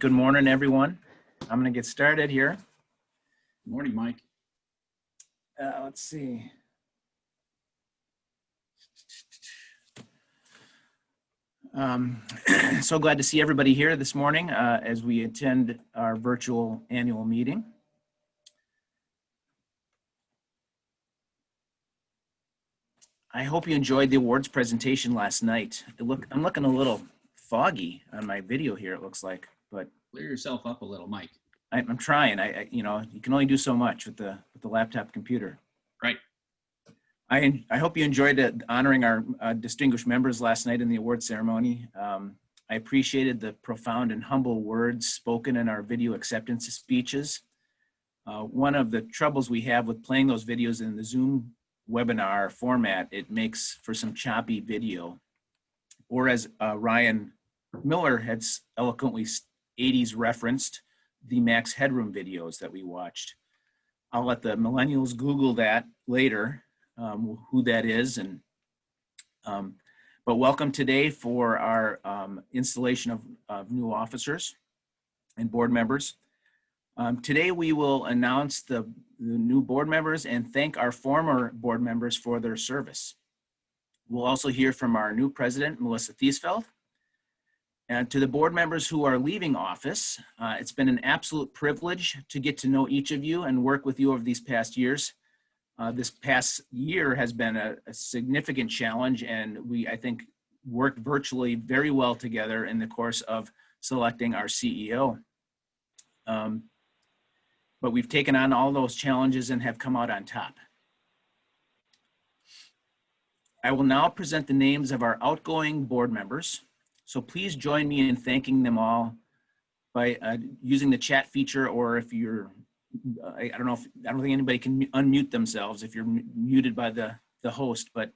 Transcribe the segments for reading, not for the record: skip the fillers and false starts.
Good morning, everyone. I'm going to get started here. Good morning, Mike. Let's see. So glad to see everybody here this morning as we attend our virtual annual meeting. I hope you enjoyed the awards presentation last night. I'm looking a little foggy on my video here, it looks like, but Clear yourself up a little, Mike. I'm trying. You can only do so much with the laptop computer. Right. I hope you enjoyed honoring our distinguished members last night in the award ceremony. I appreciated the profound and humble words spoken in our video acceptance speeches. One of the troubles we have with playing those videos in the Zoom webinar format, it makes for some choppy video. Or as Ryan Miller had eloquently 80s referenced, the Max Headroom videos that we watched. I'll let the millennials Google that later, who that is. But welcome today for our installation of new officers and board members. Today we will announce the new board members and thank our former board members for their service. We'll also hear from our new president, Melissa Theesfeld. And to the board members who are leaving office, it's been an absolute privilege to get to know each of you and work with you over these past years. This past year has been a significant challenge, and we, I think, worked virtually very well together in the course of selecting our CEO. But we've taken on all those challenges and have come out on top. I will now present the names of our outgoing board members. So please join me in thanking them all by using the chat feature, or if you're, I don't think anybody can unmute themselves if you're muted by the host, but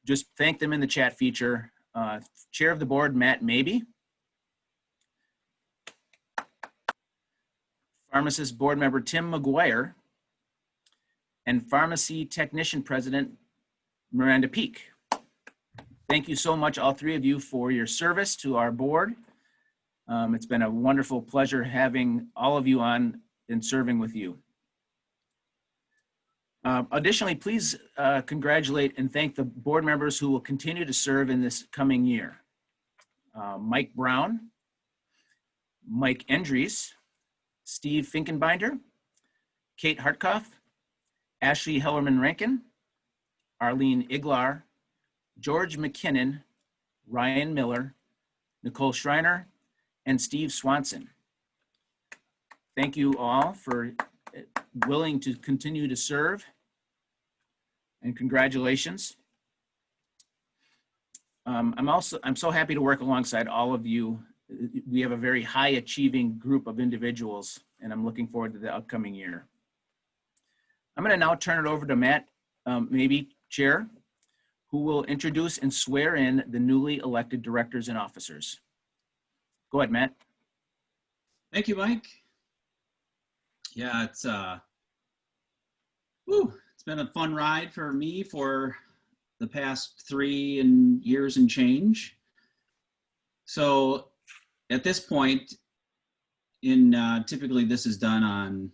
just thank them in the chat feature. Chair of the board, Matt Mabey. Pharmacist board member, Tim McGuire. And pharmacy technician president, Miranda Peak. Thank you so much, all three of you, for your service to our board. It's been a wonderful pleasure having all of you on and serving with you. Additionally, please congratulate and thank the board members who will continue to serve in this coming year. Mike Brown, Mike Endries, Steve Finkenbinder, Kate Hartkoff, Ashley Hellerman-Rankin, Arlene Iglar, George McKinnon, Ryan Miller, Nicole Schreiner, and Steve Swanson. Thank you all for willing to continue to serve, and congratulations. I'm so happy to work alongside all of you. We have a very high achieving group of individuals, and I'm looking forward to the upcoming year. I'm going to now turn it over to Matt Mabey, Chair, who will introduce and swear in the newly elected directors and officers. Go ahead, Matt. Thank you, Mike. Yeah, it's been a fun ride for me for the past 3 years and change. So at this point, typically this is done on,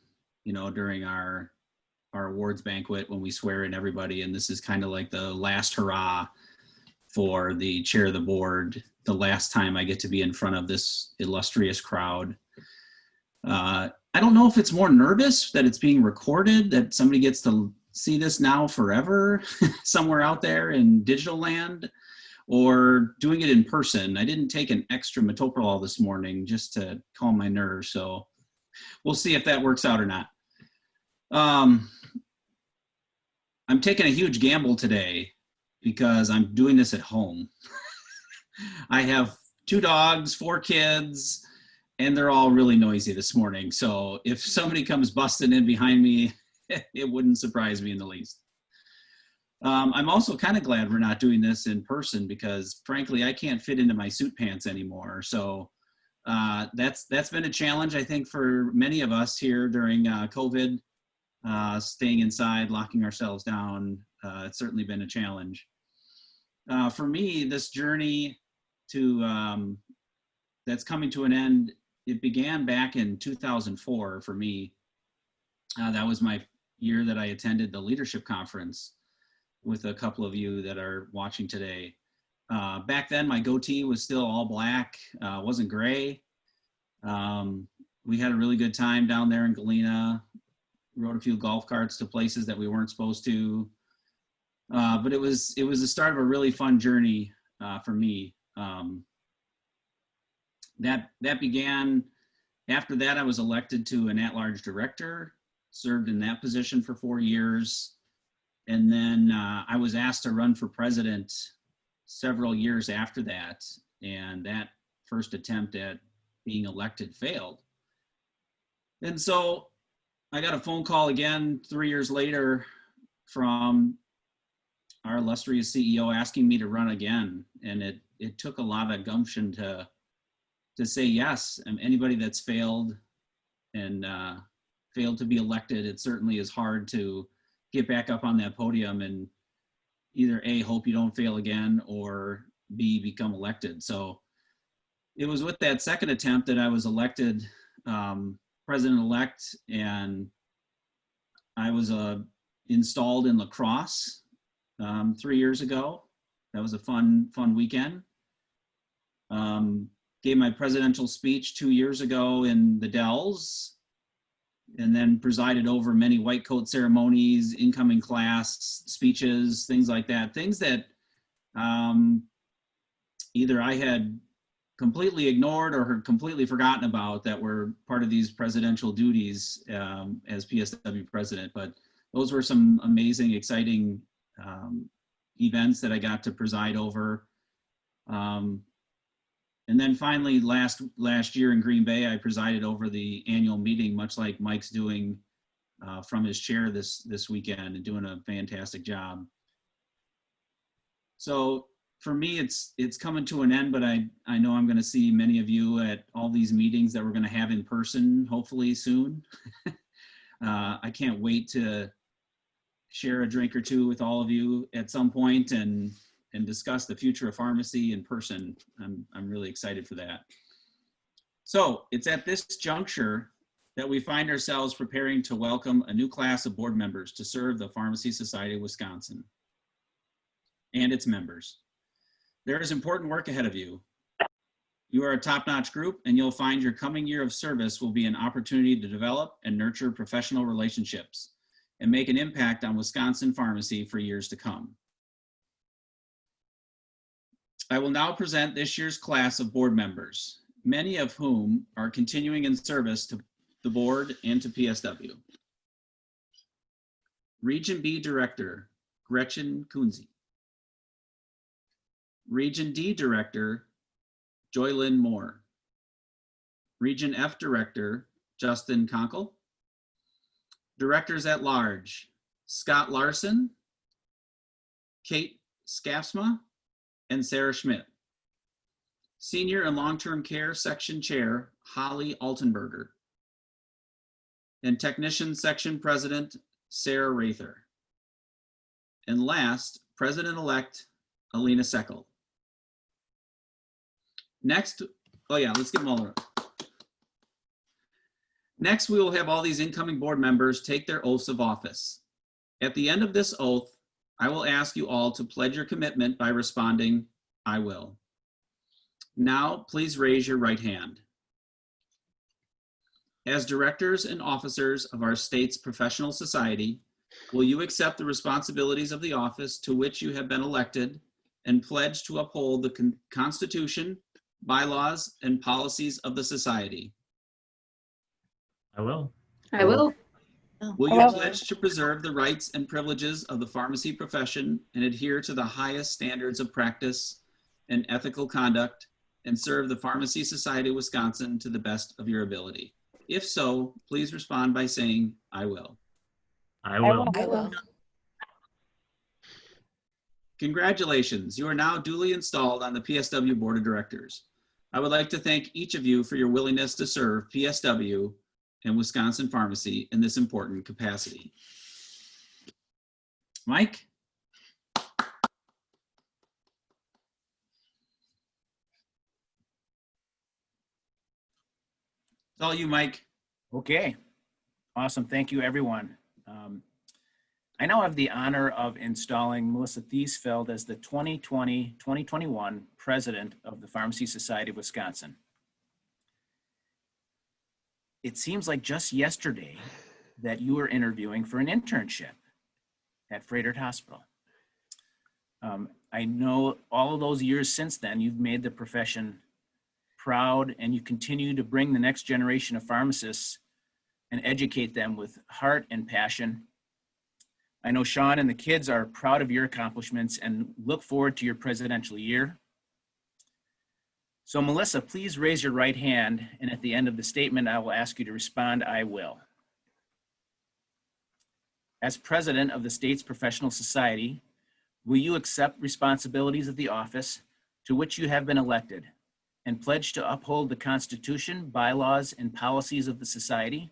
during our awards banquet when we swear in everybody, and this is kind of like the last hurrah for the chair of the board, the last time I get to be in front of this illustrious crowd. I don't know if it's more nervous that it's being recorded, that somebody gets to see this now forever somewhere out there in digital land, or doing it in person. I didn't take an extra metoprolol this morning just to calm my nerves, so we'll see if that works out or not. I'm taking a huge gamble today because I'm doing this at home. I have 2 dogs, 4 kids, and they're all really noisy this morning. So if somebody comes busting in behind me, it wouldn't surprise me in the least. I'm also kind of glad we're not doing this in person because frankly, I can't fit into my suit pants anymore. So that's been a challenge, I think, for many of us here during COVID. Staying inside, locking ourselves down, it's certainly been a challenge. For me, this journey to that's coming to an end. It began back in 2004 for me. That was my year that I attended the leadership conference with a couple of you that are watching today. Back then, my goatee was still all black, wasn't gray. We had a really good time down there in Galena, rode a few golf carts to places that we weren't supposed to. But it was the start of a really fun journey for me. That began, after that I was elected to an at-large director, served in that position for 4 years. And then I was asked to run for president several years after that. And that first attempt at being elected failed. And so I got a phone call again 3 years later from our illustrious CEO asking me to run again. And it took a lot of gumption to say yes. And anybody that's failed and failed to be elected, it certainly is hard to get back up on that podium and either A, hope you don't fail again, or B, become elected. So it was with that second attempt that I was elected president-elect, and I was installed in La Crosse 3 years ago. That was a fun weekend. Gave my presidential speech 2 years ago in the Dells, and then presided over many white coat ceremonies, incoming class speeches, things like that. Things that either I had completely ignored or had completely forgotten about that were part of these presidential duties as PSW president. But those were some amazing, exciting events that I got to preside over. And then finally, last year in Green Bay, I presided over the annual meeting, much like Mike's doing from his chair this weekend, and doing a fantastic job. So for me, it's coming to an end, but I know I'm going to see many of you at all these meetings that we're going to have in person, hopefully soon. I can't wait to share a drink or two with all of you at some point and discuss the future of pharmacy in person. I'm really excited for that. So it's at this juncture that we find ourselves preparing to welcome a new class of board members to serve the Pharmacy Society of Wisconsin and its members. There is important work ahead of you. You are a top-notch group, and you'll find your coming year of service will be an opportunity to develop and nurture professional relationships and make an impact on Wisconsin pharmacy for years to come. I will now present this year's class of board members, many of whom are continuing in service to the board and to PSW. Region B Director, Gretchen Kunze. Region D Director, Joylyn Moore. Region F Director, Justin Konkel. Directors at Large, Scott Larson, Kate Skafsma, and Sarah Schmidt. Senior and Long-Term Care Section Chair, Holly Altenberger. And Technician Section President, Sarah Rather. And last, President-elect, Alina Seckel. Next, oh yeah, let's get them all around. Next, we will have all these incoming board members take their oaths of office. At the end of this oath, I will ask you all to pledge your commitment by responding, "I will." Now, please raise your right hand. As directors and officers of our state's professional society, will you accept the responsibilities of the office to which you have been elected and pledge to uphold the Constitution, bylaws, and policies of the society? I will. I will. Will you pledge to preserve the rights and privileges of the pharmacy profession and adhere to the highest standards of practice and ethical conduct and serve the Pharmacy Society of Wisconsin to the best of your ability? If so, please respond by saying, "I will." I will. I will. Congratulations, you are now duly installed on the PSW Board of Directors. I would like to thank each of you for your willingness to serve PSW and Wisconsin pharmacy in this important capacity. Mike? It's all you, Mike. Okay, awesome. Thank you, everyone. I now have the honor of installing Melissa Theesfeld as the 2020-2021 President of the Pharmacy Society of Wisconsin. It seems like just yesterday that you were interviewing for an internship at Frederick Hospital. I know all of those years since then, you've made the profession proud, and you continue to bring the next generation of pharmacists and educate them with heart and passion. I know Sean and the kids are proud of your accomplishments and look forward to your presidential year. So Melissa, please raise your right hand, and at the end of the statement, I will ask you to respond, "I will." As president of the state's professional society, will you accept responsibilities of the office to which you have been elected and pledge to uphold the Constitution, bylaws, and policies of the society?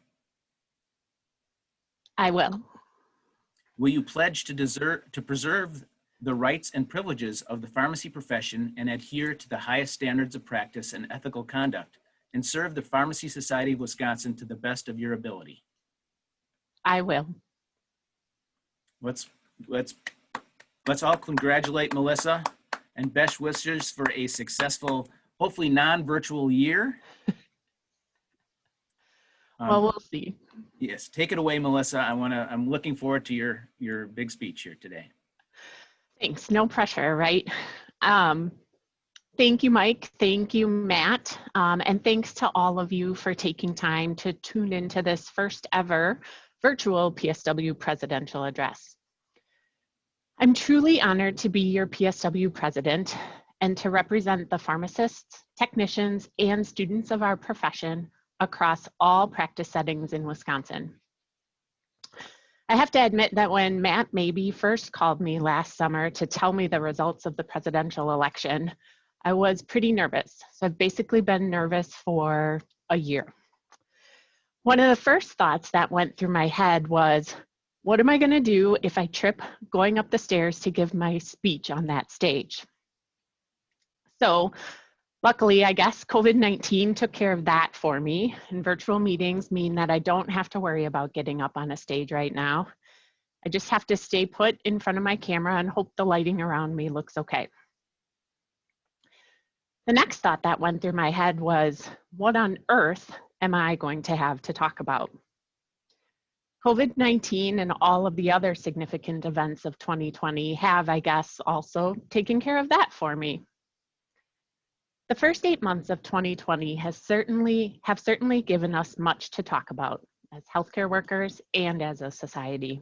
I will. Will you pledge to preserve the rights and privileges of the pharmacy profession and adhere to the highest standards of practice and ethical conduct and serve the Pharmacy Society of Wisconsin to the best of your ability? I will. Let's all congratulate Melissa and best wishes for a successful, hopefully non-virtual year. Well, we'll see. Yes, take it away, Melissa. I'm looking forward to your big speech here today. Thanks. No pressure, right? Thank you, Mike. Thank you, Matt. And thanks to all of you for taking time to tune into this first ever virtual PSW presidential address. I'm truly honored to be your PSW president and to represent the pharmacists, technicians, and students of our profession across all practice settings in Wisconsin. I have to admit that when Matt Mabee first called me last summer to tell me the results of the presidential election, I was pretty nervous. So I've basically been nervous for a year. One of the first thoughts that went through my head was, what am I going to do if I trip going up the stairs to give my speech on that stage? So luckily, I guess COVID-19 took care of that for me, and virtual meetings mean that I don't have to worry about getting up on a stage right now. I just have to stay put in front of my camera and hope the lighting around me looks okay. The next thought that went through my head was, what on earth am I going to have to talk about? COVID-19 and all of the other significant events of 2020 have, I guess, also taken care of that for me. The first 8 months of 2020 have certainly given us much to talk about as healthcare workers and as a society.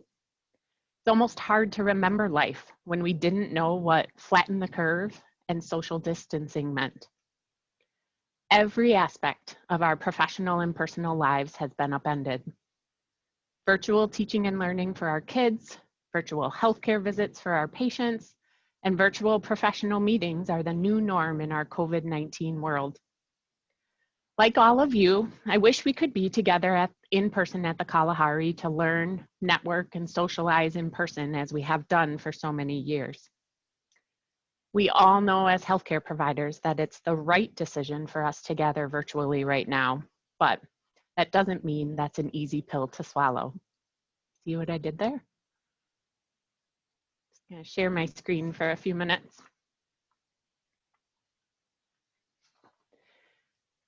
It's almost hard to remember life when we didn't know what flatten the curve and social distancing meant. Every aspect of our professional and personal lives has been upended. Virtual teaching and learning for our kids, virtual healthcare visits for our patients, and virtual professional meetings are the new norm in our COVID-19 world. Like all of you, I wish we could be together in person at the Kalahari to learn, network, and socialize in person as we have done for so many years. We all know as healthcare providers that it's the right decision for us to gather virtually right now, but that doesn't mean that's an easy pill to swallow. See what I did there? Just gonna share my screen for a few minutes.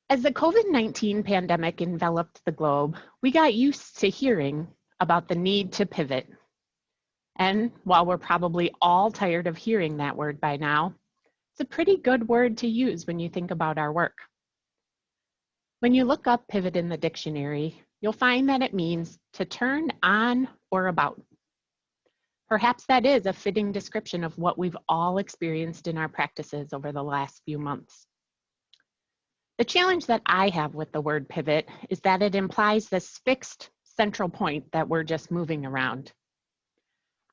As the COVID-19 pandemic enveloped the globe, we got used to hearing about the need to pivot. And while we're probably all tired of hearing that word by now, it's a pretty good word to use when you think about our work. When you look up pivot in the dictionary, you'll find that it means to turn on or about. Perhaps that is a fitting description of what we've all experienced in our practices over the last few months. The challenge that I have with the word pivot is that it implies this fixed central point that we're just moving around.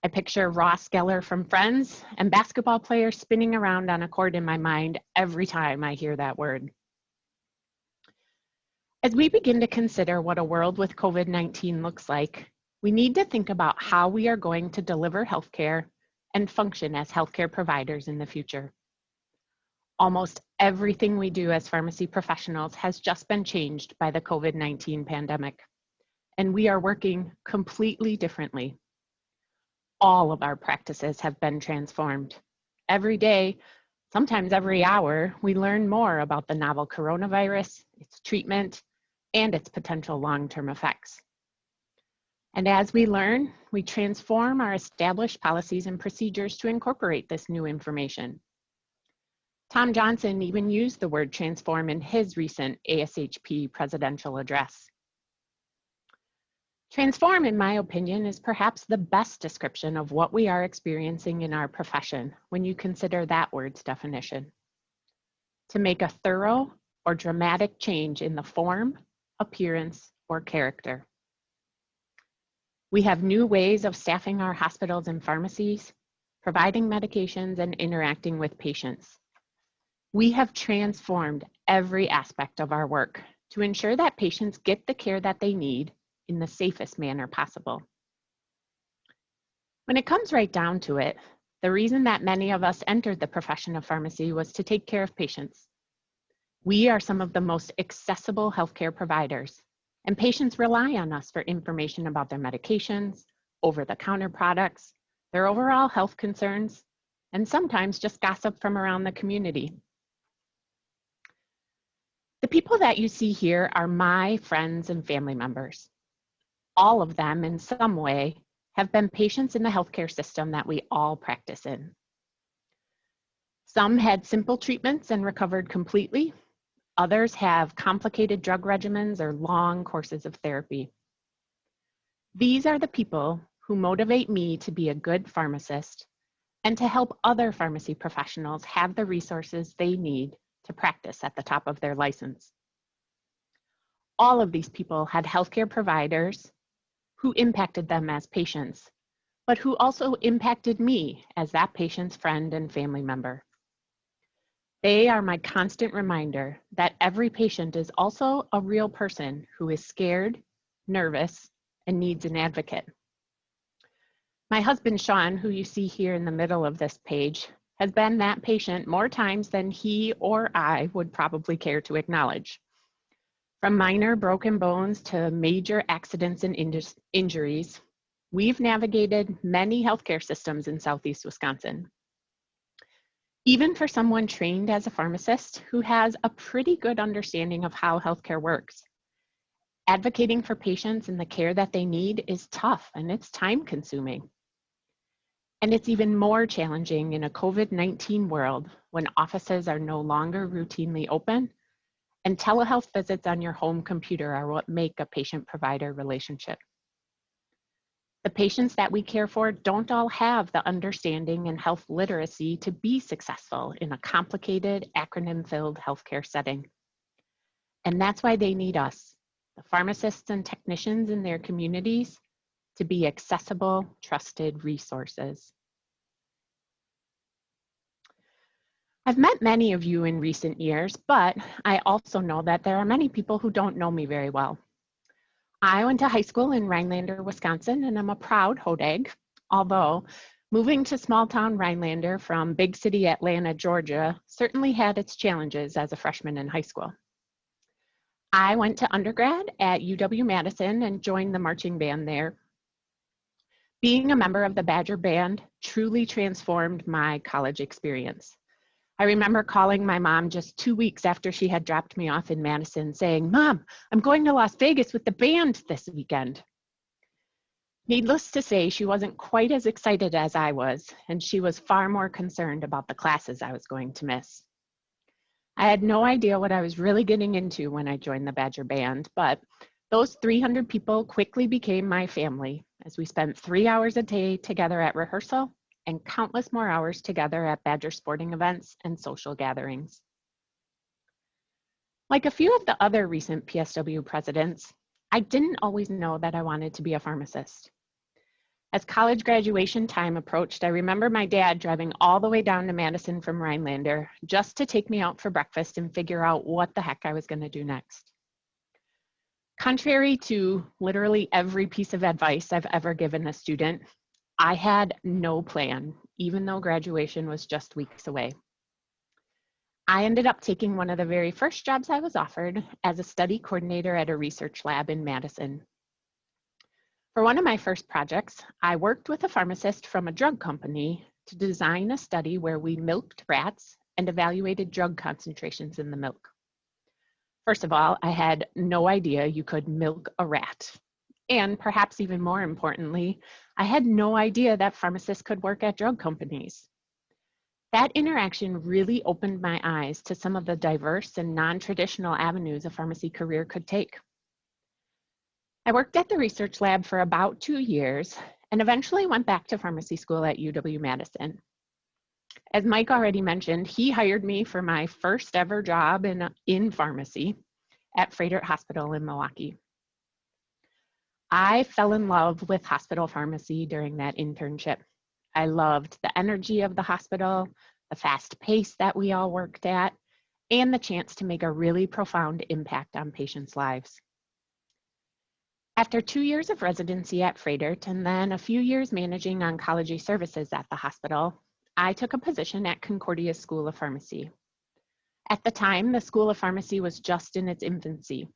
I picture Ross Geller from Friends and basketball players spinning around on a court in my mind every time I hear that word. As we begin to consider what a world with COVID-19 looks like, we need to think about how we are going to deliver healthcare and function as healthcare providers in the future. Almost everything we do as pharmacy professionals has just been changed by the COVID-19 pandemic, and we are working completely differently. All of our practices have been transformed. Every day, sometimes every hour, we learn more about the novel coronavirus, its treatment, and its potential long-term effects. And as we learn, we transform our established policies and procedures to incorporate this new information. Tom Johnson even used the word transform in his recent ASHP presidential address. Transform, in my opinion, is perhaps the best description of what we are experiencing in our profession when you consider that word's definition. To make a thorough or dramatic change in the form, appearance, or character. We have new ways of staffing our hospitals and pharmacies, providing medications, and interacting with patients. We have transformed every aspect of our work to ensure that patients get the care that they need in the safest manner possible. When it comes right down to it, the reason that many of us entered the profession of pharmacy was to take care of patients. We are some of the most accessible healthcare providers, and patients rely on us for information about their medications, over-the-counter products, their overall health concerns, and sometimes just gossip from around the community. The people that you see here are my friends and family members. All of them, in some way, have been patients in the healthcare system that we all practice in. Some had simple treatments and recovered completely. Others have complicated drug regimens or long courses of therapy. These are the people who motivate me to be a good pharmacist and to help other pharmacy professionals have the resources they need to practice at the top of their license. All of these people had healthcare providers who impacted them as patients, but who also impacted me as that patient's friend and family member. They are my constant reminder that every patient is also a real person who is scared, nervous, and needs an advocate. My husband, Sean, who you see here in the middle of this page, has been that patient more times than he or I would probably care to acknowledge. From minor broken bones to major accidents and injuries, we've navigated many healthcare systems in Southeast Wisconsin. Even for someone trained as a pharmacist who has a pretty good understanding of how healthcare works, advocating for patients and the care that they need is tough and it's time-consuming. And it's even more challenging in a COVID-19 world when offices are no longer routinely open and telehealth visits on your home computer are what make a patient-provider relationship. The patients that we care for don't all have the understanding and health literacy to be successful in a complicated, acronym-filled healthcare setting. And that's why they need us, the pharmacists and technicians in their communities, to be accessible, trusted resources. I've met many of you in recent years, but I also know that there are many people who don't know me very well. I went to high school in Rhinelander, Wisconsin, and I'm a proud Hodag, although moving to small town Rhinelander from big city Atlanta, Georgia, certainly had its challenges as a freshman in high school. I went to undergrad at UW-Madison and joined the marching band there. Being a member of the Badger Band truly transformed my college experience. I remember calling my mom just 2 weeks after she had dropped me off in Madison saying, "Mom, I'm going to Las Vegas with the band this weekend." Needless to say, she wasn't quite as excited as I was, and she was far more concerned about the classes I was going to miss. I had no idea what I was really getting into when I joined the Badger Band, but those 300 people quickly became my family as we spent 3 hours a day together at rehearsal and countless more hours together at Badger sporting events and social gatherings. Like a few of the other recent PSW presidents, I didn't always know that I wanted to be a pharmacist. As college graduation time approached, I remember my dad driving all the way down to Madison from Rhinelander just to take me out for breakfast and figure out what the heck I was going to do next. Contrary to literally every piece of advice I've ever given a student, I had no plan, even though graduation was just weeks away. I ended up taking one of the very first jobs I was offered as a study coordinator at a research lab in Madison. For one of my first projects, I worked with a pharmacist from a drug company to design a study where we milked rats and evaluated drug concentrations in the milk. First of all, I had no idea you could milk a rat. And perhaps even more importantly, I had no idea that pharmacists could work at drug companies. That interaction really opened my eyes to some of the diverse and non-traditional avenues a pharmacy career could take. I worked at the research lab for about 2 years and eventually went back to pharmacy school at UW-Madison. As Mike already mentioned, he hired me for my first ever job in pharmacy at Frederick Hospital in Milwaukee. I fell in love with hospital pharmacy during that internship. I loved the energy of the hospital, the fast pace that we all worked at, and the chance to make a really profound impact on patients' lives. After 2 years of residency at Frederick and then a few years managing oncology services at the hospital, I took a position at Concordia School of Pharmacy. At the time, the School of Pharmacy was just in its infancy.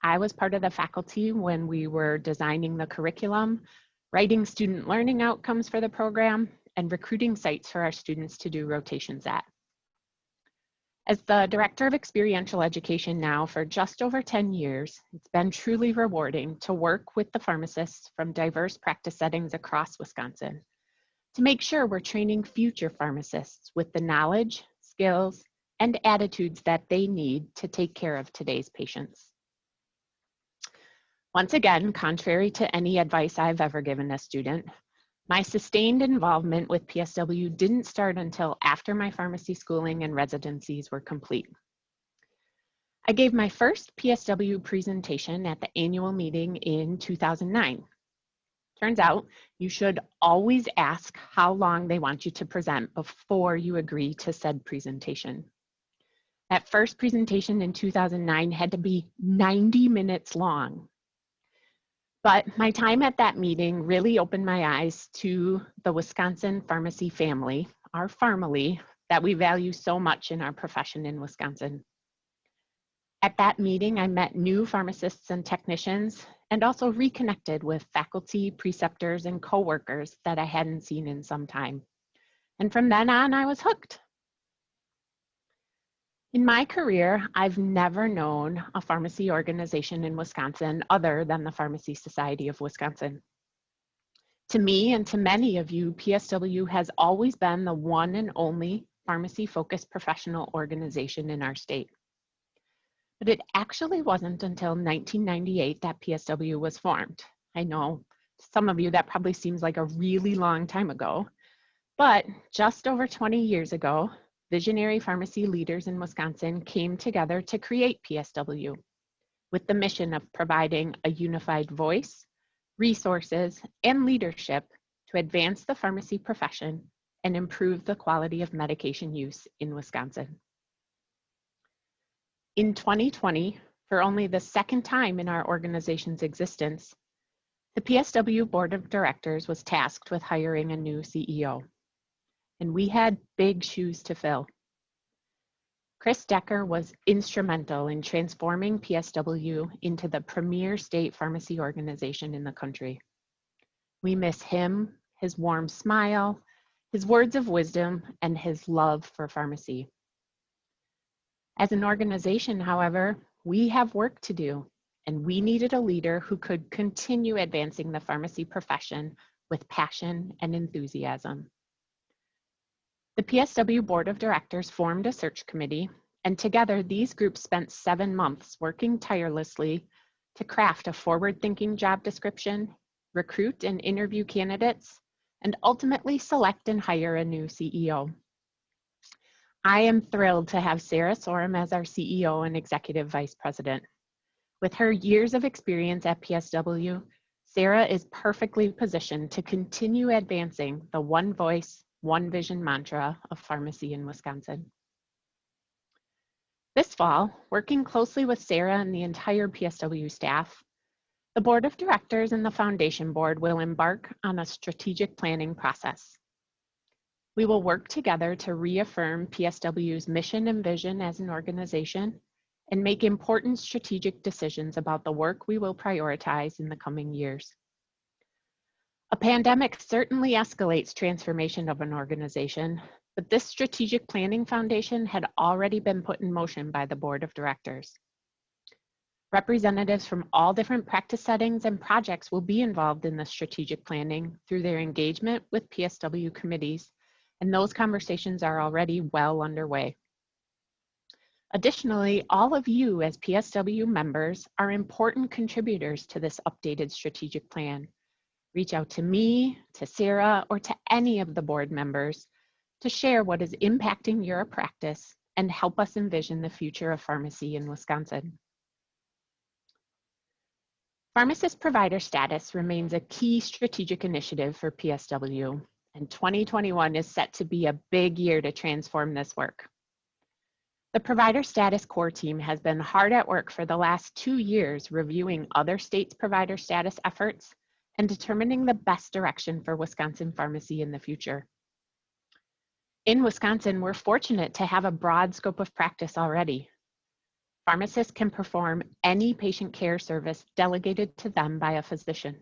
I was part of the faculty when we were designing the curriculum, writing student learning outcomes for the program, and recruiting sites for our students to do rotations at. As the Director of Experiential Education now for just over 10 years, it's been truly rewarding to work with the pharmacists from diverse practice settings across Wisconsin to make sure we're training future pharmacists with the knowledge, skills, and attitudes that they need to take care of today's patients. Once again, contrary to any advice I've ever given a student, my sustained involvement with PSW didn't start until after my pharmacy schooling and residencies were complete. I gave my first PSW presentation at the annual meeting in 2009. Turns out, you should always ask how long they want you to present before you agree to said presentation. That first presentation in 2009 had to be 90 minutes long. But my time at that meeting really opened my eyes to the Wisconsin pharmacy family, our PharmD, that we value so much in our profession in Wisconsin. At that meeting, I met new pharmacists and technicians and also reconnected with faculty, preceptors, and coworkers that I hadn't seen in some time. And from then on, I was hooked. In my career, I've never known a pharmacy organization in Wisconsin other than the Pharmacy Society of Wisconsin. To me and to many of you, PSW has always been the one and only pharmacy-focused professional organization in our state. But it actually wasn't until 1998 that PSW was formed. I know to some of you that probably seems like a really long time ago, but just over 20 years ago, visionary pharmacy leaders in Wisconsin came together to create PSW with the mission of providing a unified voice, resources, and leadership to advance the pharmacy profession and improve the quality of medication use in Wisconsin. In 2020, for only the second time in our organization's existence, the PSW Board of Directors was tasked with hiring a new CEO. And we had big shoes to fill. Chris Decker was instrumental in transforming PSW into the premier state pharmacy organization in the country. We miss him, his warm smile, his words of wisdom, and his love for pharmacy. As an organization, however, we have work to do, and we needed a leader who could continue advancing the pharmacy profession with passion and enthusiasm. The PSW Board of Directors formed a search committee, and together these groups spent 7 months working tirelessly to craft a forward-thinking job description, recruit and interview candidates, and ultimately select and hire a new CEO. I am thrilled to have Sarah Sorum as our CEO and Executive Vice President. With her years of experience at PSW, Sarah is perfectly positioned to continue advancing the one voice, one vision mantra of pharmacy in Wisconsin. This fall, working closely with Sarah and the entire PSW staff, the Board of Directors and the Foundation Board will embark on a strategic planning process. We will work together to reaffirm PSW's mission and vision as an organization and make important strategic decisions about the work we will prioritize in the coming years. A pandemic certainly escalates transformation of an organization, but this strategic planning foundation had already been put in motion by the board of directors. Representatives from all different practice settings and projects will be involved in the strategic planning through their engagement with PSW committees, and those conversations are already well underway. Additionally, all of you as PSW members are important contributors to this updated strategic plan. Reach out to me, to Sarah, or to any of the board members to share what is impacting your practice and help us envision the future of pharmacy in Wisconsin. Pharmacist provider status remains a key strategic initiative for PSW, and 2021 is set to be a big year to transform this work. The Provider Status Core Team has been hard at work for the last 2 years reviewing other states' provider status efforts and determining the best direction for Wisconsin pharmacy in the future. In Wisconsin, we're fortunate to have a broad scope of practice already. Pharmacists can perform any patient care service delegated to them by a physician.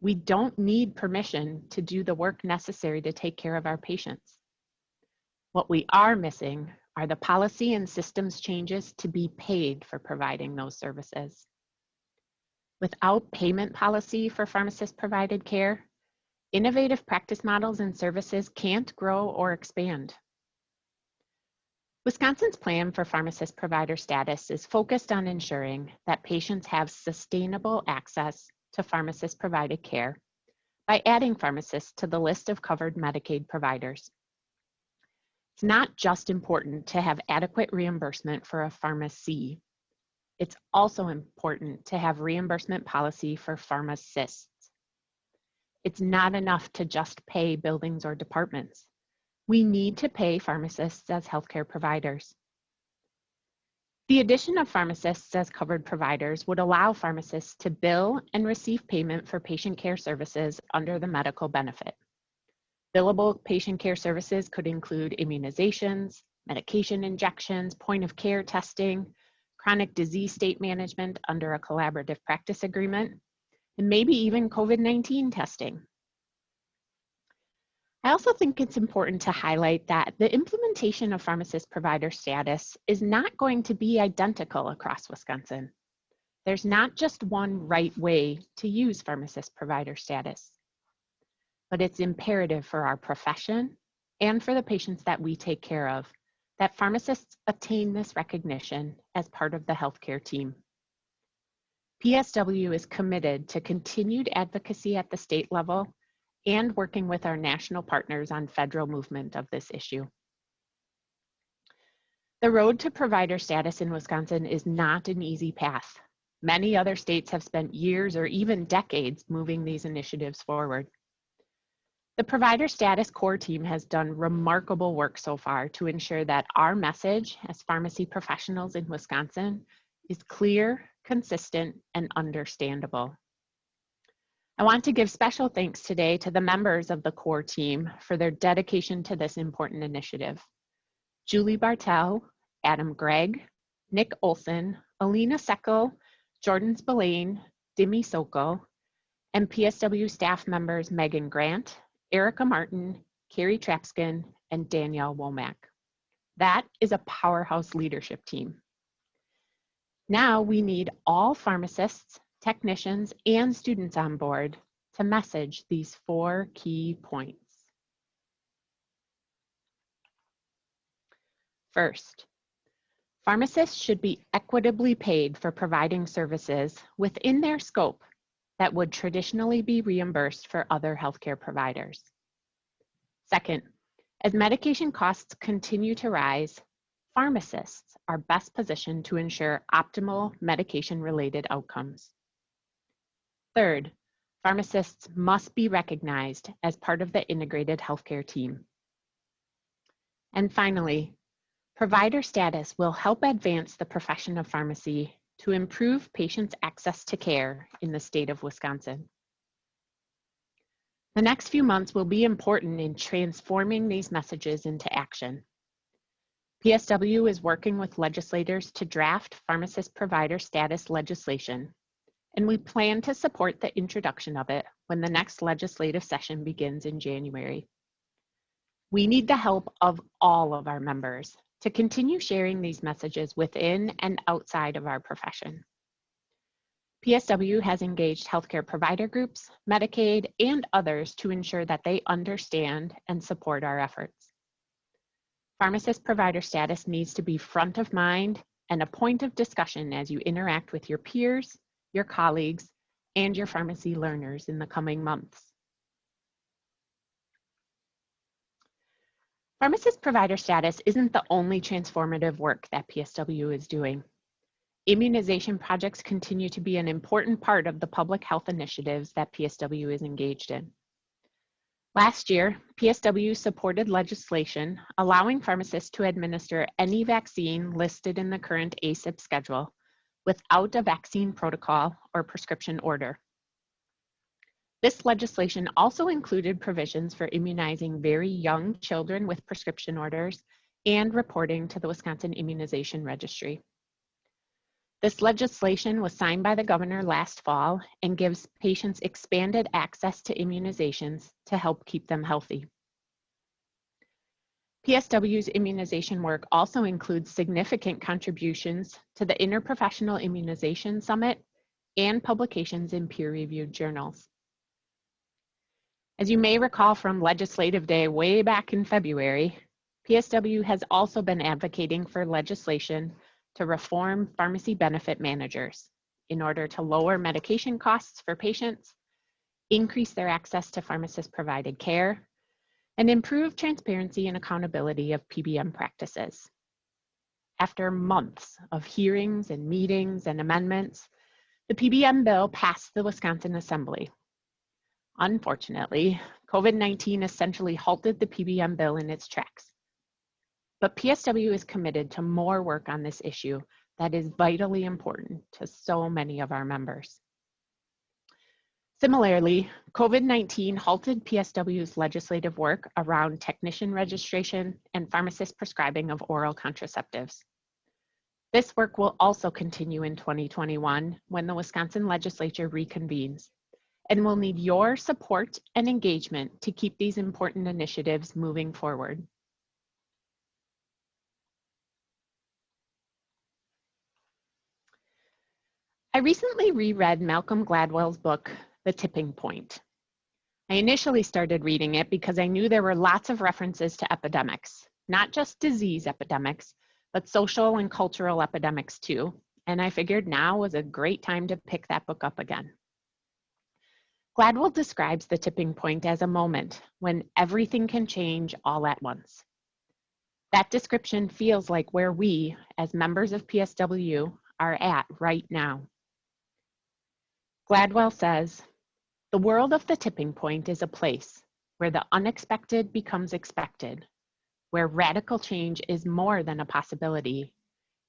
We don't need permission to do the work necessary to take care of our patients. What we are missing are the policy and systems changes to be paid for providing those services. Without payment policy for pharmacist-provided care, innovative practice models and services can't grow or expand. Wisconsin's plan for pharmacist provider status is focused on ensuring that patients have sustainable access to pharmacist-provided care by adding pharmacists to the list of covered Medicaid providers. It's not just important to have adequate reimbursement for a pharmacy. It's also important to have reimbursement policy for pharmacists. It's not enough to just pay buildings or departments. We need to pay pharmacists as healthcare providers. The addition of pharmacists as covered providers would allow pharmacists to bill and receive payment for patient care services under the medical benefit. Billable patient care services could include immunizations, medication injections, point of care testing, chronic disease state management under a collaborative practice agreement, and maybe even COVID-19 testing. I also think it's important to highlight that the implementation of pharmacist provider status is not going to be identical across Wisconsin. There's not just one right way to use pharmacist provider status, but it's imperative for our profession and for the patients that we take care of that pharmacists attain this recognition as part of the healthcare team. PSW is committed to continued advocacy at the state level and working with our national partners on federal movement of this issue. The road to provider status in Wisconsin is not an easy path. Many other states have spent years or even decades moving these initiatives forward. The Provider Status Core Team has done remarkable work so far to ensure that our message as pharmacy professionals in Wisconsin is clear, consistent, and understandable. I want to give special thanks today to the members of the core team for their dedication to this important initiative. Julie Bartel, Adam Gregg, Nick Olson, Alina Seckel, Jordan Spillane, Dimi Soko, and PSW staff members Megan Grant, Erica Martin, Carrie Trapskin, and Danielle Womack. That is a powerhouse leadership team. Now we need all pharmacists, technicians, and students on board to message these 4 key points. First, pharmacists should be equitably paid for providing services within their scope that would traditionally be reimbursed for other healthcare providers. Second, as medication costs continue to rise, pharmacists are best positioned to ensure optimal medication-related outcomes. Third, pharmacists must be recognized as part of the integrated healthcare team. And finally, provider status will help advance the profession of pharmacy to improve patients' access to care in the state of Wisconsin. The next few months will be important in transforming these messages into action. PSW is working with legislators to draft pharmacist provider status legislation, and we plan to support the introduction of it when the next legislative session begins in January. We need the help of all of our members to continue sharing these messages within and outside of our profession. PSW has engaged healthcare provider groups, Medicaid, and others to ensure that they understand and support our efforts. Pharmacist provider status needs to be front of mind and a point of discussion as you interact with your peers, your colleagues, and your pharmacy learners in the coming months. Pharmacist provider status isn't the only transformative work that PSW is doing. Immunization projects continue to be an important part of the public health initiatives that PSW is engaged in. Last year, PSW supported legislation allowing pharmacists to administer any vaccine listed in the current ACIP schedule without a vaccine protocol or prescription order. This legislation also included provisions for immunizing very young children with prescription orders and reporting to the Wisconsin Immunization Registry. This legislation was signed by the governor last fall and gives patients expanded access to immunizations to help keep them healthy. PSW's immunization work also includes significant contributions to the Interprofessional Immunization Summit and publications in peer-reviewed journals. As you may recall from Legislative Day way back in February, PSW has also been advocating for legislation to reform pharmacy benefit managers in order to lower medication costs for patients, increase their access to pharmacist-provided care, and improve transparency and accountability of PBM practices. After months of hearings and meetings and amendments, the PBM bill passed the Wisconsin Assembly. Unfortunately, COVID-19 essentially halted the PBM bill in its tracks. But PSW is committed to more work on this issue that is vitally important to so many of our members. Similarly, COVID-19 halted PSW's legislative work around technician registration and pharmacist prescribing of oral contraceptives. This work will also continue in 2021 when the Wisconsin legislature reconvenes, and we'll need your support and engagement to keep these important initiatives moving forward. I recently reread Malcolm Gladwell's book, The Tipping Point. I initially started reading it because I knew there were lots of references to epidemics, not just disease epidemics, but social and cultural epidemics too, and I figured now was a great time to pick that book up again. Gladwell describes the tipping point as a moment when everything can change all at once. That description feels like where we, as members of PSW, are at right now. Gladwell says, "The world of the tipping point is a place where the unexpected becomes expected, where radical change is more than a possibility.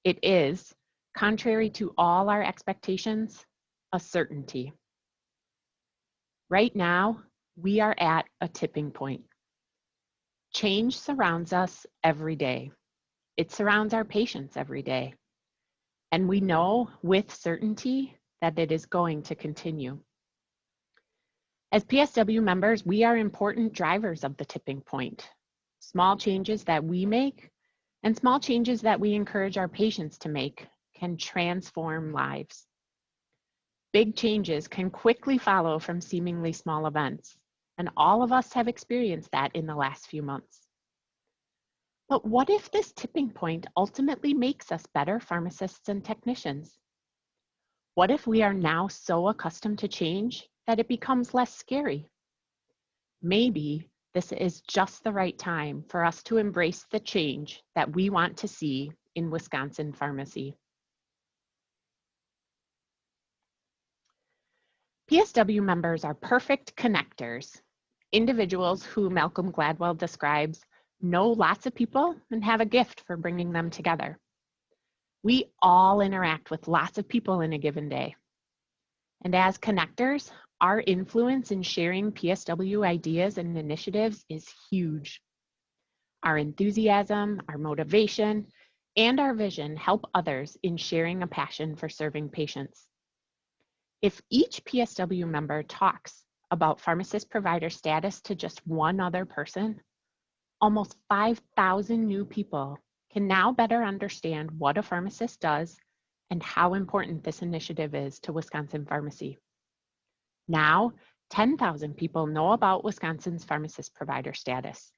It is, contrary to all our expectations, a certainty." Right now, we are at a tipping point. Change surrounds us every day. It surrounds our patients every day. And we know with certainty that it is going to continue. As PSW members, we are important drivers of the tipping point. Small changes that we make and small changes that we encourage our patients to make can transform lives. Big changes can quickly follow from seemingly small events, and all of us have experienced that in the last few months. But what if this tipping point ultimately makes us better pharmacists and technicians? What if we are now so accustomed to change that it becomes less scary? Maybe this is just the right time for us to embrace the change that we want to see in Wisconsin pharmacy. PSW members are perfect connectors, individuals who Malcolm Gladwell describes know lots of people and have a gift for bringing them together. We all interact with lots of people in a given day. And as connectors, our influence in sharing PSW ideas and initiatives is huge. Our enthusiasm, our motivation, and our vision help others in sharing a passion for serving patients. If each PSW member talks about pharmacist provider status to just one other person, almost 5,000 new people can now better understand what a pharmacist does and how important this initiative is to Wisconsin pharmacy. Now, 10,000 people know about Wisconsin's pharmacist provider status.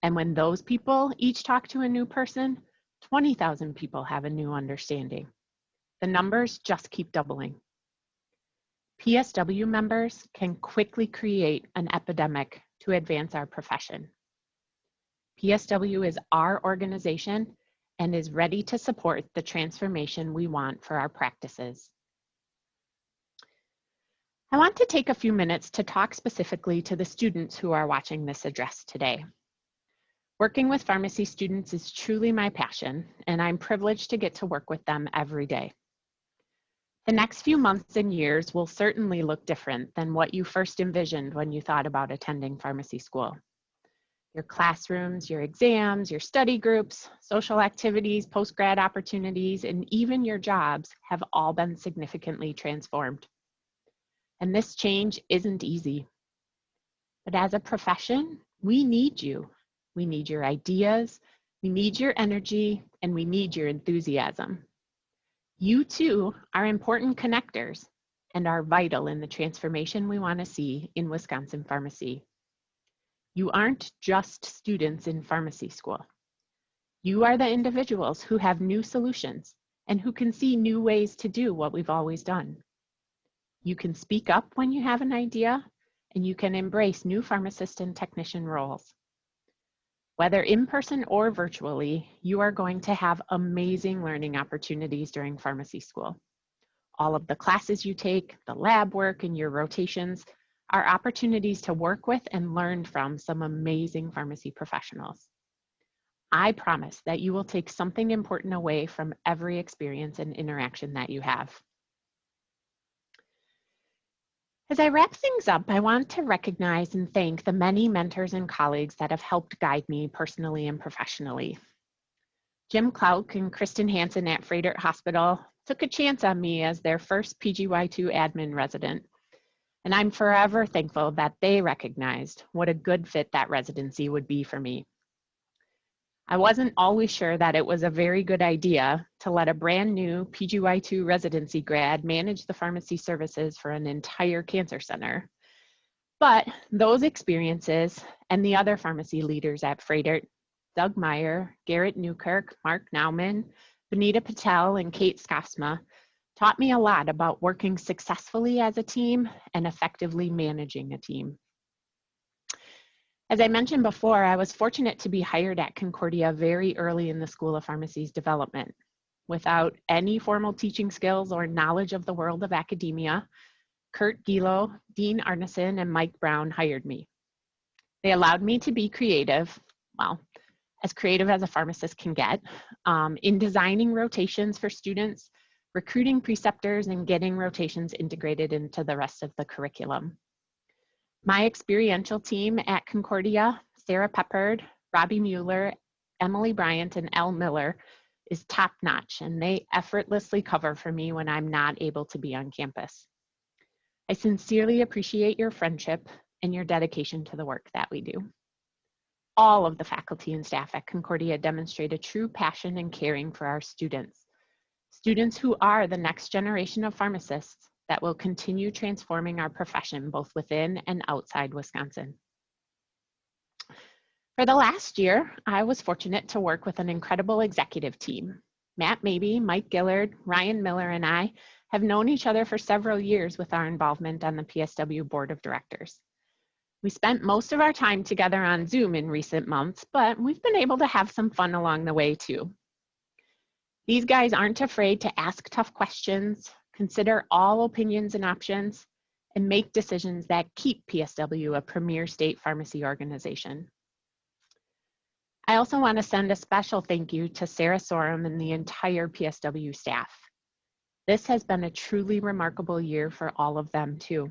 And when those people each talk to a new person, 20,000 people have a new understanding. The numbers just keep doubling. PSW members can quickly create an epidemic to advance our profession. PSW is our organization and is ready to support the transformation we want for our practices. I want to take a few minutes to talk specifically to the students who are watching this address today. Working with pharmacy students is truly my passion, and I'm privileged to get to work with them every day. The next few months and years will certainly look different than what you first envisioned when you thought about attending pharmacy school. Your classrooms, your exams, your study groups, social activities, post-grad opportunities, and even your jobs have all been significantly transformed. And this change isn't easy. But as a profession, we need you. We need your ideas, we need your energy, and we need your enthusiasm. You too are important connectors and are vital in the transformation we want to see in Wisconsin pharmacy. You aren't just students in pharmacy school. You are the individuals who have new solutions and who can see new ways to do what we've always done. You can speak up when you have an idea, and you can embrace new pharmacist and technician roles. Whether in person or virtually, you are going to have amazing learning opportunities during pharmacy school. All of the classes you take, the lab work, and your rotations are opportunities to work with and learn from some amazing pharmacy professionals. I promise that you will take something important away from every experience and interaction that you have. As I wrap things up, I want to recognize and thank the many mentors and colleagues that have helped guide me personally and professionally. Jim Klauk and Kristen Hansen at Frederick Hospital took a chance on me as their first PGY2 admin resident, and I'm forever thankful that they recognized what a good fit that residency would be for me. I wasn't always sure that it was a very good idea to let a brand new PGY2 residency grad manage the pharmacy services for an entire cancer center. But those experiences and the other pharmacy leaders at Frederick, Doug Meyer, Garrett Newkirk, Mark Nauman, Benita Patel, and Kate Skosma, taught me a lot about working successfully as a team and effectively managing a team. As I mentioned before, I was fortunate to be hired at Concordia very early in the School of Pharmacy's development. Without any formal teaching skills or knowledge of the world of academia, Kurt Gilo, Dean Arneson, and Mike Brown hired me. They allowed me to be creative, well, as creative as a pharmacist can get, in designing rotations for students, recruiting preceptors, and getting rotations integrated into the rest of the curriculum. My experiential team at Concordia, Sarah Peppard, Robbie Mueller, Emily Bryant, and Elle Miller, is top-notch, and they effortlessly cover for me when I'm not able to be on campus. I sincerely appreciate your friendship and your dedication to the work that we do. All of the faculty and staff at Concordia demonstrate a true passion and caring for our students. Students who are the next generation of pharmacists that will continue transforming our profession both within and outside Wisconsin. For the last year, I was fortunate to work with an incredible executive team. Matt Mabey, Mike Gillard, Ryan Miller, and I have known each other for several years with our involvement on the PSW Board of Directors. We spent most of our time together on Zoom in recent months, but we've been able to have some fun along the way too. These guys aren't afraid to ask tough questions, consider all opinions and options, and make decisions that keep PSW a premier state pharmacy organization. I also want to send a special thank you to Sarah Sorum and the entire PSW staff. This has been a truly remarkable year for all of them too.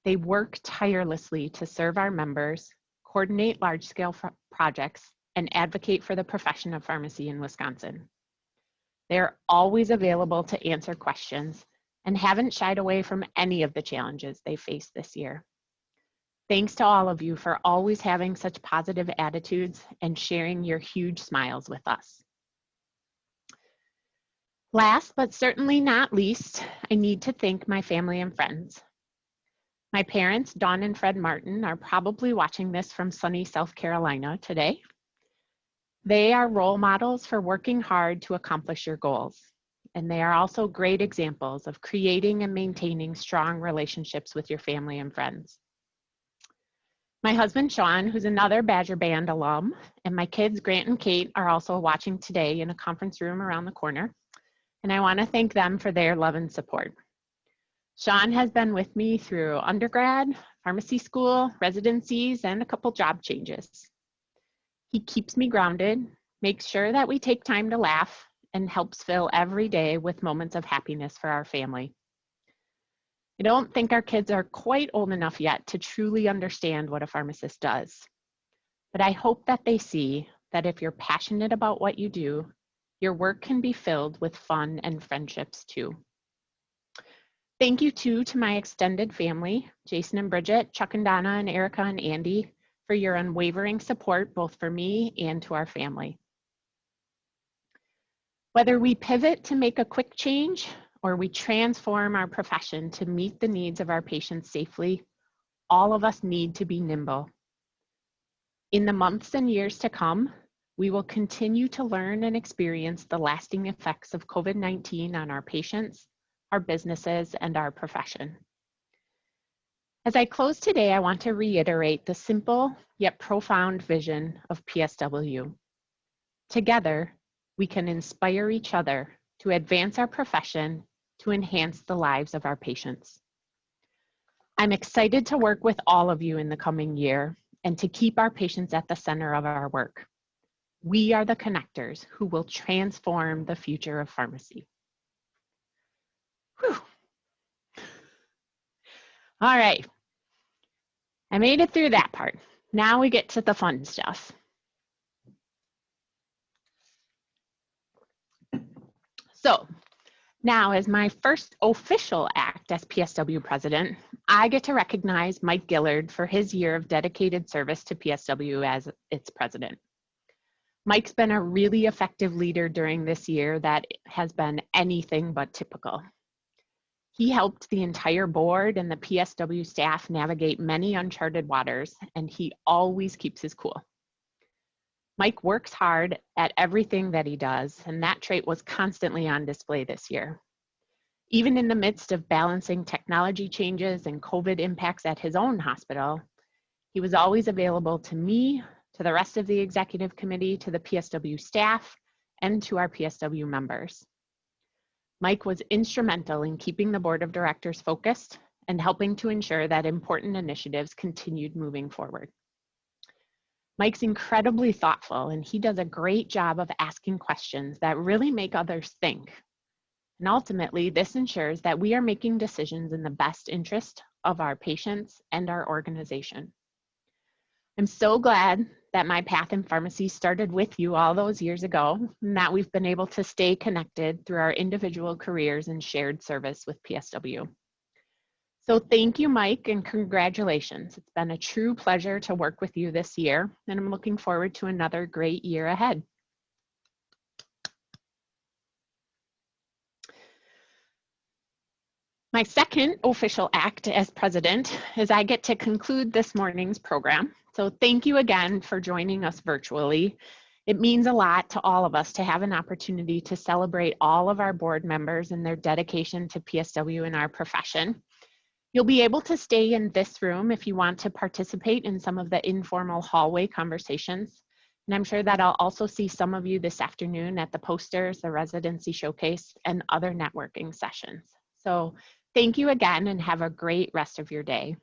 They work tirelessly to serve our members, coordinate large-scale projects, and advocate for the profession of pharmacy in Wisconsin. They're always available to answer questions and haven't shied away from any of the challenges they faced this year. Thanks to all of you for always having such positive attitudes and sharing your huge smiles with us. Last, but certainly not least, I need to thank my family and friends. My parents, Dawn and Fred Martin, are probably watching this from sunny South Carolina today. They are role models for working hard to accomplish your goals, and they are also great examples of creating and maintaining strong relationships with your family and friends. My husband, Sean, who's another Badger Band alum, and my kids, Grant and Kate, are also watching today in a conference room around the corner, and I want to thank them for their love and support. Sean has been with me through undergrad, pharmacy school, residencies, and a couple job changes. He keeps me grounded, makes sure that we take time to laugh, and helps fill every day with moments of happiness for our family. I don't think our kids are quite old enough yet to truly understand what a pharmacist does, but I hope that they see that if you're passionate about what you do, your work can be filled with fun and friendships too. Thank you too to my extended family, Jason and Bridget, Chuck and Donna, and Erica and Andy, for your unwavering support both for me and to our family. Whether we pivot to make a quick change or we transform our profession to meet the needs of our patients safely, all of us need to be nimble. In the months and years to come, we will continue to learn and experience the lasting effects of COVID-19 on our patients, our businesses, and our profession. As I close today, I want to reiterate the simple yet profound vision of PSW. Together, we can inspire each other to advance our profession to enhance the lives of our patients. I'm excited to work with all of you in the coming year and to keep our patients at the center of our work. We are the connectors who will transform the future of pharmacy. Whew. All right, I made it through that part. Now we get to the fun stuff. So now, as my first official act as PSW President, I get to recognize Mike Gillard for his year of dedicated service to PSW as its president. Mike's been a really effective leader during this year that has been anything but typical. He helped the entire board and the PSW staff navigate many uncharted waters, and he always keeps his cool. Mike works hard at everything that he does, and that trait was constantly on display this year. Even in the midst of balancing technology changes and COVID impacts at his own hospital, he was always available to me, to the rest of the executive committee, to the PSW staff, and to our PSW members. Mike was instrumental in keeping the board of directors focused and helping to ensure that important initiatives continued moving forward. Mike's incredibly thoughtful, and he does a great job of asking questions that really make others think. And ultimately, this ensures that we are making decisions in the best interest of our patients and our organization. I'm so glad that my path in pharmacy started with you all those years ago, and that we've been able to stay connected through our individual careers and shared service with PSW. So thank you, Mike, and congratulations. It's been a true pleasure to work with you this year, and I'm looking forward to another great year ahead. My second official act as president is I get to conclude this morning's program. So thank you again for joining us virtually. It means a lot to all of us to have an opportunity to celebrate all of our board members and their dedication to PSW in our profession. You'll be able to stay in this room if you want to participate in some of the informal hallway conversations. And I'm sure that I'll also see some of you this afternoon at the posters, the residency showcase, and other networking sessions. So thank you again and have a great rest of your day.